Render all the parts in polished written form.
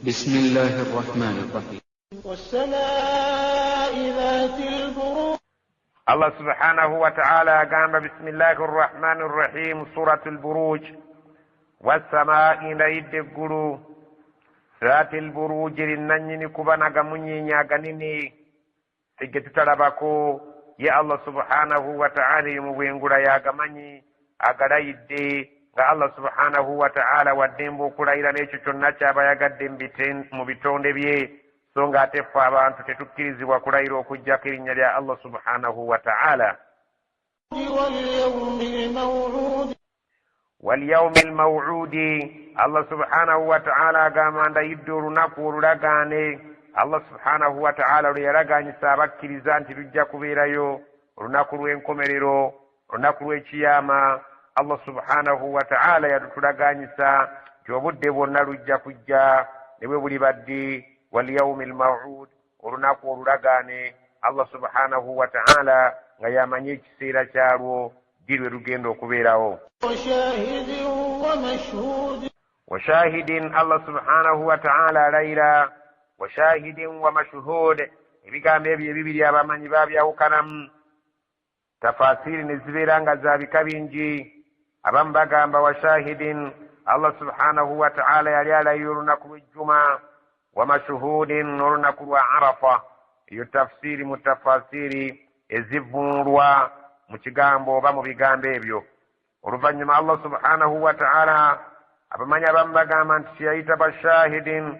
بسم الله الرحمن الرحيم. والسماء ذات البروج. الله سبحانه وتعالى قام بسم الله الرحمن الرحيم سورة البروج والسماء نيد القلو ذات البروج لننين كبانا قمنين يغنيني سجد تلبكو يا الله سبحانه وتعالى يموين قرى يا قمني أقرأ يدي nga Allah subhanahu wa ta'ala waddembo okulayira n'ekyo kyonna kyaba yagadde mu bitonde bye so ng'ate ffe abantu tetukkirizibwa kulayira okuggyako erinnya lya Allah subhanahu wa ta'ala. walyawmi almaw'udi Allah subhanahu wa ta'ala agamba ndayidde olunaku olulagaane. Allah subhanahu wa ta'ala lwe yalagaanyisa abakkiriza nti lujja kubeerayo olunaku lw'enkomerero, olunaku lw'ekiyama. Allah subhanahu wa ta'ala yatulaganyisa nti obudde bwonna lujja kujja ne bwe buli badde. wal yawmil maw'ud olunaku olulagaane. Allah subhanahu wa ta'ala nga yamanye ekiseera kyalwo ddi lwe lugenda okubeerawo. wa shahidin Allah subhanahu wa ta'ala alayira wa shahidin wa mashhud. ebigambo ebyo ebibiri abamanyi babyawukanamu tafasiri ne zibeera nga za bika bingi. abamu bagamba wa shahidin Allah subhanahu wa ta'ala yali alayira olunaku lw'ejjuma, wa mashhudin olunaku lwa arafa. eyo tafsiri mu tafasiri ezivunulwa mu kigambo oba mu bigambo ebyo. oluvannyuma Allah subhanahu wa ta'ala abamanyi abamu bagamba nti kyeyayita bashahidin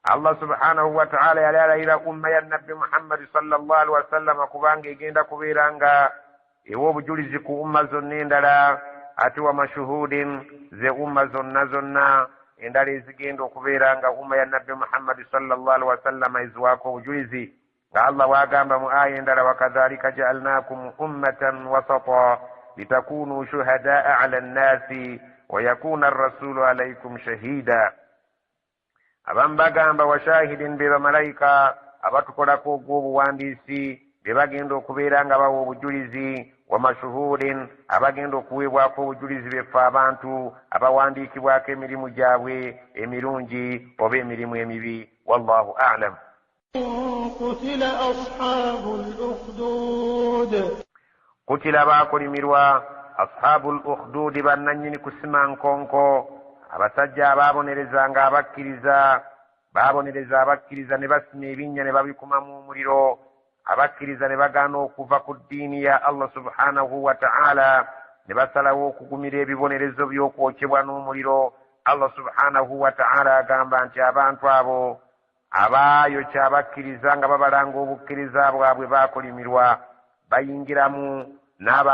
Allah subhanahu wa ta'ala yali alayira umma ya nabbi Muhammad sallallahu alaihi wasallam kubanga egenda kubeera nga ewa obujulizi ku umma zonna endala, ate wa mashuhudin ze umma zonna zonna endala ezigenda okubeera nga umma ya nabbi Muhammad sallallahu alaihi wasallam eziwaako obujulizi. nga Allah wagamba mu aya endala wakadhalika ja'alnakum ummatan wasata litakunu shuhadaa ala nnasi wa yakuna ar-rasulu alaykum shahida. abamu bagamba wa shahidin be bamalayika abatukolako ogw'obuwandiisi be bagenda okubeera nga bawa obujulizi, wa mashuhudin abagenda okuweebwako obujulizi beffe abantu abawandiikibwako emirimu gyabwe emirungi oba emirimu emibi. wallahu a'lam. kutila baakolimirwa ashabul ukhdud bannannyini kusima nkonko, abasajja abaabonerezanga abakkiriza, baabonereza abakkiriza ne basima ebinnya ne babikuma mu omuliro. abakkiriza ne bagaana okuva ku ddiini ya Allah subhanahu wa ta'ala ne basalawo okugumira ebibonerezo by'okwokyebwa n'omuliro. Allah subhanahu wa ta'ala agamba nti abantu abo abaayokya abakkiriza nga babalanga obukkiriza bwabwe baakolimirwa bayingiramu. n'abo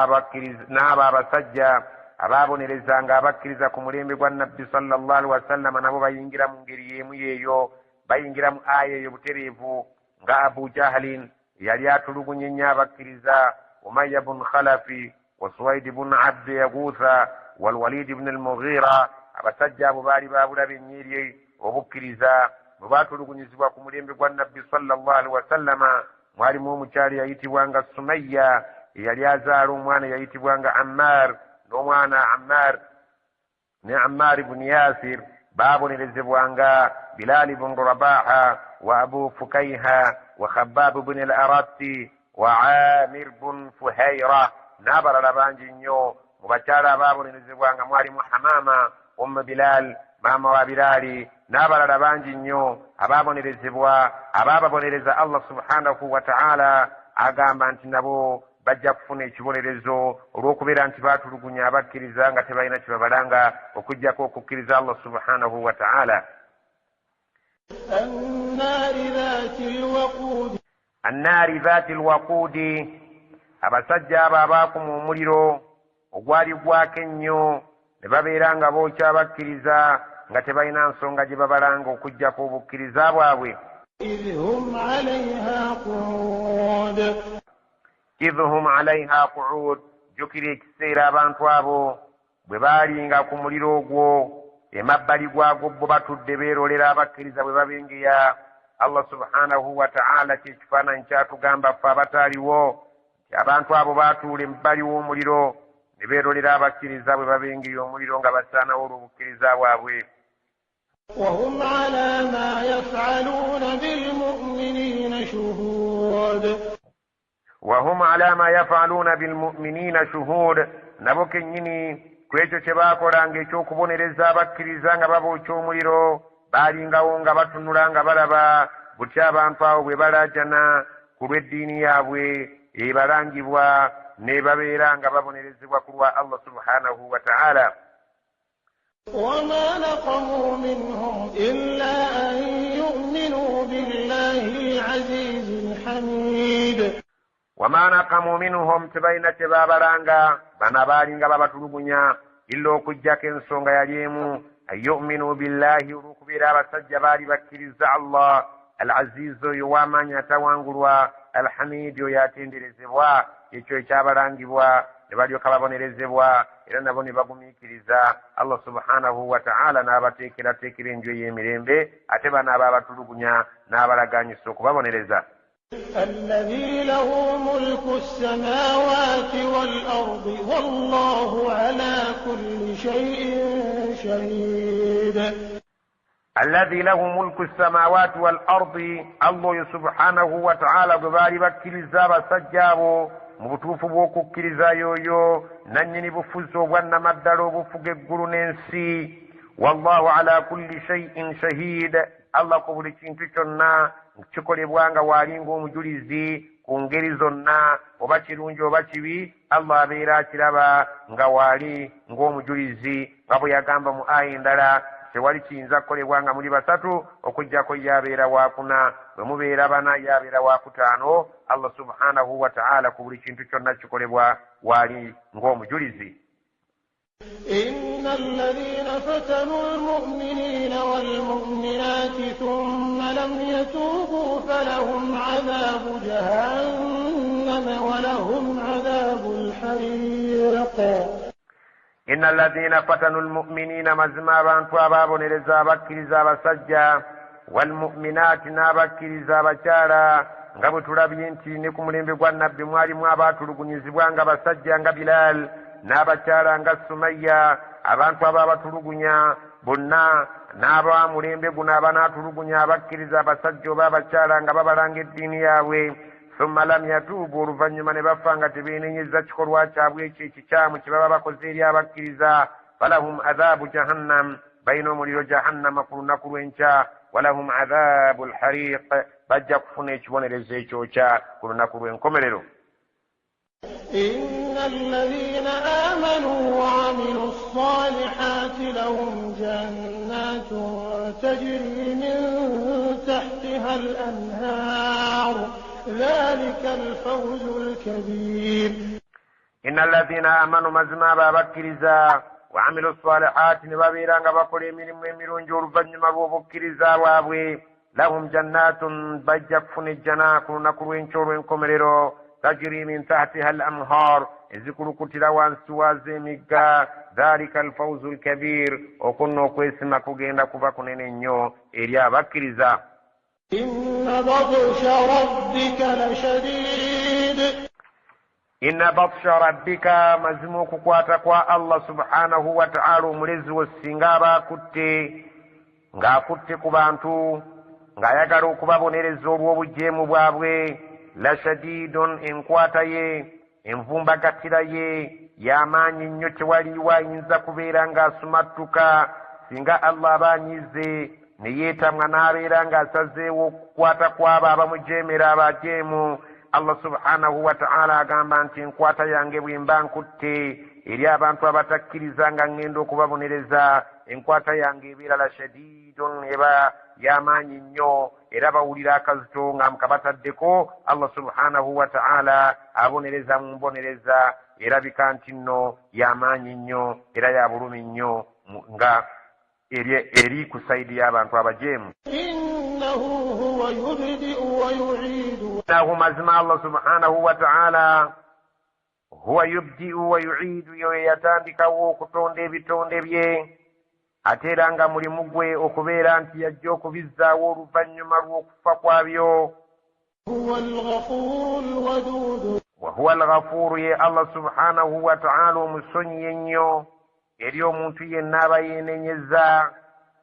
abasajja abaabonerezanga abakkiriza ku mulembe gwa nabbi sallallahu alaihi wasallam nabo bayingira mu ngeri y'emu yeeyo, bayingira mu aya eyo butereevu. nga Abu Jahlin yali atulugunye nnyo abakkiriza, Umayya bun Khalafi wa Suwaid bun Abd Yaghutha wal Walid ibn al-Mughira. abasajja abo baali babulabe ennyeri obukkiriza bwe baatulugunyizibwa ku mulembe gwa nabbi sallallahu alaihi wasallama. mwalimu omukyali yayitibwanga Sumayya eyali azaala omwana yayitibwanga Ammar, n'omwana Ammar ne Ammar ibn Yasir baabonerezebwanga Bilal ibn Rabaha wa Abu Fukayha wa Khabbab ibn al-Aratti wa Amir ibn Fuhayra n'abalala bangi nnyo. mu bakyala abaabonerezebwanga mwalimu Hamama Bilal maama wa Bilali n'abalala bangi nnyo abaabonerezebwa. abaababonereza Allah subhanahu wa ta'ala agamba nti nabo bajja kufuna ekibonerezo olw'okubeera nti baatulugunya abakkiriza nga tebalina kibabalanga okuggyako okukkiriza Allah subhanahu wa ta'ala. annaari dhaati lwaquudi, abasajja abo abaakuma omuliro ogwali gwako ennyo ne babeera nga bookya abakkiriza nga tebalina nsonga gye babalanga okuggyako obukkiriza bwabwe. idhum alaiha qu'ud, jjukira ekiseera abantu abo bwe baalinga ku muliro ogwo emabbali gwagwo bo batudde beerolera abakkiriza bwe babengeya. Allah subhanahu wa ta'ala kyekifaananyi kyatugamba ffe abataaliwo nti abantu abo baatuula emabbali w'omuliro ne beerolera abakkiriza bwe babengeya omuliro nga basaanawo olw'obukkiriza bwabwe. وهم على ما يفعلون بالمؤمنين شهود وهم على ما يفعلون بالمؤمنين شهود nabo kennyini ku ekyo kye baakolanga ekyokubonereza abakkiriza nga babookya omuliro baalingawo nga batunula nga balaba butya abantu awo bwe balaajana ku lw'eddiini yaabwe ebalangibwa ne babeera nga babonerezebwa ku lwa Allah subhanahu wa ta'ala. وما نقموا منهم إلا أن يؤمنوا بالله العزيز الحميد وما نقموا منهم تبين تبابرانغا بنا بارينغا بابا تلوبنيا إلا كجاك انسونغا يليمو أن يؤمنوا بالله وركبيرا بسجباري بكريز الله العزيز يوامان يتوانغروا الحميد ياتندرزبوا يچو يچابرانغبوا نباليو كبابونرزبوا era nabo ne bagumiikiriza Allah subhanahu wa ta'ala n'abateekera enjo y'emirembe ate banaaba abatulugunya n'abalaganyisa okubabonereza. الذي له ملك السماوات والأرض والله على كل شيء شهيد. الذي له ملك السماوات والأرض الله سبحانه وتعالى ببالي بكريزا بسجابو mu butuufu bw'okukkiriza yoyo nannyini bufuzi obwannamaddala obufuga eggulu n'ensi. Wallahu ala kulli shay'in shahid. Allah ku buli kintu kyonna kikolebwa nga waalinga omujulizi ku ngeri zonna oba kirungi oba kibi Allah abeera akiraba nga waali ng'omujulizi nga bwe yagamba mu aya endala tewali kiyinza kukolebwa nga muli basatu okuggyako yabeera waakuna bwe mubeera bana yabeera waakutaano. Allah subhanahu wa ta'ala ku buli kintu kyonna kikolebwa waali ng'omujulizi. إن الذين فتنوا المؤمنين والمؤمنات ثم لم يتوبوا فلهم عذاب جهنم ولهم عذاب الحريق. إن الذين فتنوا المؤمنين مزما بانتو أبابونرزا بكرزا بسجا والمؤمنات نابكرزا بچارا nga bwe tulabye nti ne ku mulembe gwa nabbi mwalimu abaatulugunyizibwa nga basajja nga Bilal n'abakyala nga Sumayya. Abantu abo abatulugunya bonna n'aba mulembe guno abanaatulugunya abakkiriza abasajja oba abakyala nga babalanga eddiini yaabwe thumma lam yatuubu oluvannyuma ne bafa nga tebeenenyeza kikolwa kyabwe ekyo ekikyamu kye baba bakoze eri abakkiriza. falahum adhaabu jahannam bayina omuliro jahannama ku lunaku lw'enkya. walahum adhaabu alhariq bajja kufuna ekibonerezo ekyokya ku lunaku lw'enkomerero. إن الذين آمنوا وعملوا الصالحات لهم جنات تجري من تحتها الأنهار ذلك الفوز الكبير. إن الذين آمنوا مزما بابكرزا وعملوا الصالحات نبابيران بقول من جور فنما بوبكرزا وابوي لهم جنات بجك فن الجنة كنا كروين شورين كومريرو تجري من تحتها الأنهار ذكر كتلا وانسوازمك ذلك الفوز الكبير وكنا كويسما كوجينا كوباكونينيو إليا بكرزا. إن بطش ربك لشديد. إن بطش ربك مزموك كواتكوا الله سبحانه وتعالى ملز والسنغابا كتي nga kutte ku bantu ng'ayagala okubabonereza olw'obujeemu bwabwe. La shadidun enkwata ye envumbagatira ye y'amaanyi nnyo tewaliwo ayinza kubeera ng'asumattuka singa Allah abaanyize ne yeetamwa n'abeera ng'asazeewo okukwata kw'abo abamujeemera abajeemu. Allah subhanahu wa ta'ala agamba nti enkwata yange bwe mba nkutte eri abantu abatakkiriza nga ngenda okubabonereza enkwata yange ebeera la shadidun eba y'amaanyi nnyo era bawulira akazito nga mukabataddeko. Allah subhanahu wa ta'ala abonereza mu mbonereza erabika nti nno y'amaanyi nnyo era ya bulumi nnyo nga eri ku sayidi y'abantu abajeemu. innahu huwa yubdi'u wa yu'iidu. innahu mazima Allah subhanahu wa ta'ala huwa yubdi'u wa yu'iidu yo yatandikawo okutonda ebitonde bye ate era nga mulimu gwe okubeera nti yajja okubizzaawo oluvannyuma lw'okufa kwabyo. wa huwa alghafuuru ye Allah subhanahu wa ta'ala omusonyi ennyo eri omuntu yenna aba yeenenyeza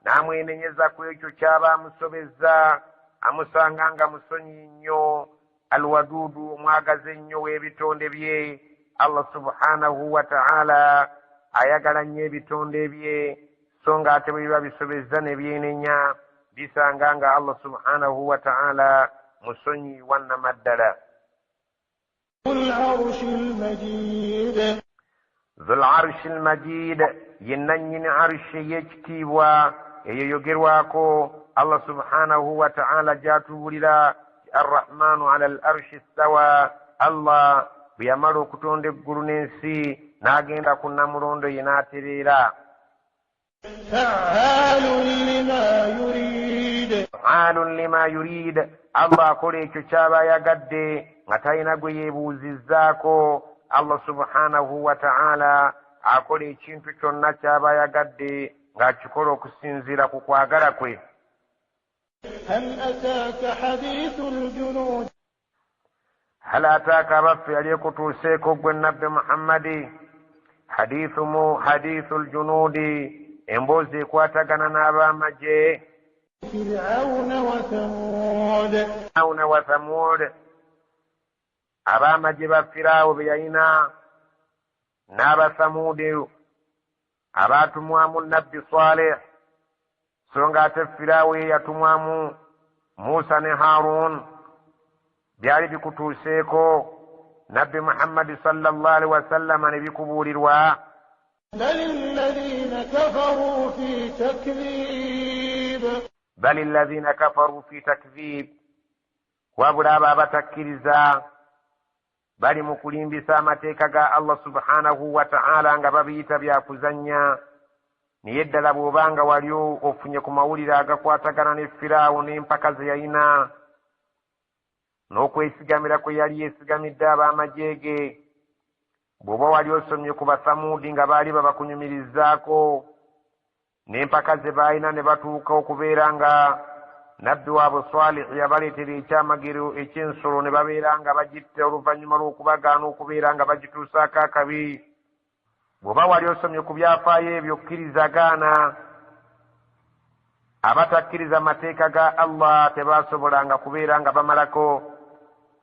n'amwenenyeza ku ekyo ky'aba amusobezza amusanga nga musonyi nnyo alwadudu omwagazi ennyo w'ebitonde bye. Allah subhanahu wa ta'ala ayagala nnyo ebitonde bye, so nga ate bwe biba bisobezza ne byenenya bisanga nga Allah subhanahu wa ta'ala musonyi wannamaddala. Dhul arshil majid yenna nnyini arshi ey'ekitiibwa eyoyogerwako Allah subhanahu wa ta'ala gy'atubuulira arrahmanu ala al arshi istawa. Allah bwe yamala okutonda eggulu n'ensi n'agenda ku namulondo ye n'atereera. Fa'aalun lima yurid, Allah akola ekyo ky'aba ayagadde nga talina gwe yeebuuzizzaako. Allah subhanahu wa ta'ala akola ekintu kyonna ky'aba ayagadde ng'akikola okusinziira ku kwagala kwe. hal ataaka abaffe yali ekutuuseeko gwe nabbi Muhammadi hadithu ljunuudi, emboozi ekwatagana n'ab'amagye Firawuna wa Thamud, ab'amagye ba Firaawo be yalina n'Abathamudi abaatumwamu nabbi Salih, so nga ate Firaawo ye yatumwamu Musa ne Harun. byali bikutuuseeko nabbi Muhammadi sallallahu alaihi wasallama ne bikubuulirwa. bali alladhina kafaru fi takdhib, wabula abo abatakkiriza bali mu kulimbisa amateeka ga Allah subhanahu wa ta'ala nga babiyita byakuzannya. naye ddala bw'obanga wali ofunye ku mawulire agakwatagana ne Firaawo n'empaka ze yalina n'okwesigamira kwe yali yeesigamidde ab'amagye ge, bw'oba wali osomye ku Bathamudi nga baali babakunyumirizzaako n'empaka ze baalina ne batuuka okubeera nga nabbi waabwe Swalihi yabaleetera ekyamagero eky'ensolo ne babeera nga bagitta oluvannyuma lw'okubagaana okubeera nga bagituusaako akabi. bw'oba wali osomye ku byafaayo ebyo okkirizagaana, abatakkiriza amateeka ga Allah tebaasobolanga kubeera nga bamalako.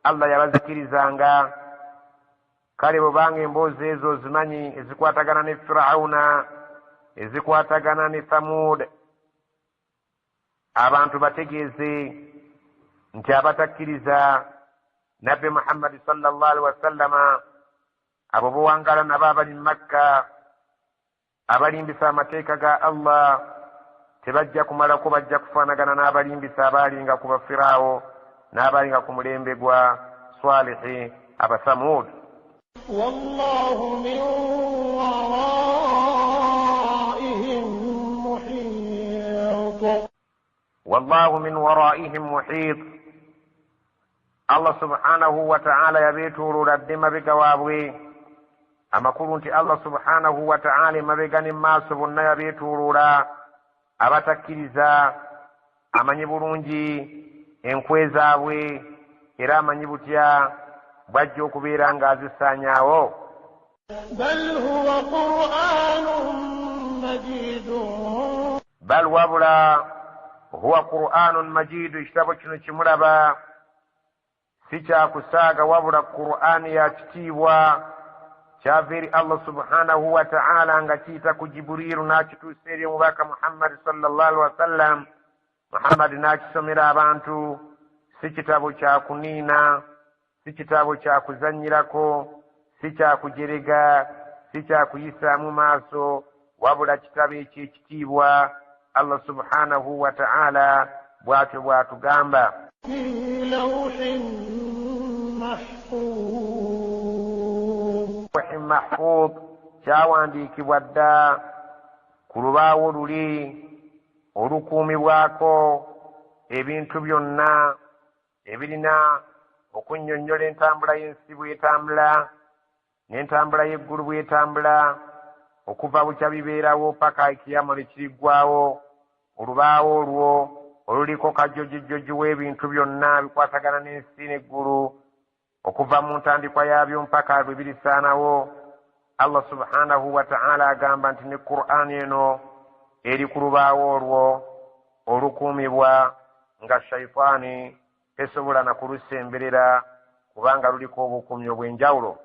Allah yabazikirizanga. kale bw'obanga emboozi ezo zimanyi ezikwatagana ne Firawuna, ezikwatagana ne Thamud, abantu bategeeze nti abatakkiriza nabbi Muhammadi sallallahu alaihi wasallama, abo bowangala nabo abali mu Makka abalimbisa amateeka ga Allah tebajja kumalako, bajja kufaanagana n'abalimbisa abaalinga ku Bafiraawo n'abaalinga ku mulembe gwa Swalihi Abathamud. Wallahu min waraihim muhit. Wallahu min waraihim muhit. Allah subhanahu wa ta'ala yabeetuulula dde mabega waabwe. amakulu nti Allah subhanahu wa ta'ala mabega ne maaso bonna yabeetuulula. abatakkiriza amanyi bulungi enkwe zaabwe, era amanyi butya bwajja okubeera ng'azisaanyaawo. bal wabula huwa qur'anun majidu, ekitabo kino kimulaba si kyakusaaga wabula qur'ani ya kitiibwa kyava eri Allah subhanahu wa ta'ala nga kiyita ku Jibriilu n'akituusa eri omubaka Muhammad sallallahu alaihi wasallam. Muhammad n'akisomera abantu. si kitabo kya kuniina, si kitabo kya kuzannyirako, si kya kujerega, si kya kuyisaamu maaso, wabula kitabo eky'ekitiibwa. Allah subhanahu wa ta'ala bw'atyo bw'atugamba. mahfuz, kyawandiikibwa dda ku lubaawo luli olukuumibwako ebintu byonna ebirina okunnyonnyola entambula y'ensi bw'etambula n'entambula y'eggulu bw'etambula okuva bukya bibeerawo paka ekiyama ne kiriggwawo. olubaawo olwo oluliko kajjojijjoji w'ebintu byonna bikwatagana n'ensi n'eggulu okuva mu ntandikwa yaabyo mpaka bwe birisaanawo. Allah subhanahu wa ta'ala agamba nti ne Qur'an eno eri ku lubaawo olwo olukuumibwa nga shayitaani tesobola na kulusemberera kubanga luliko obukuumi obw'enjawulo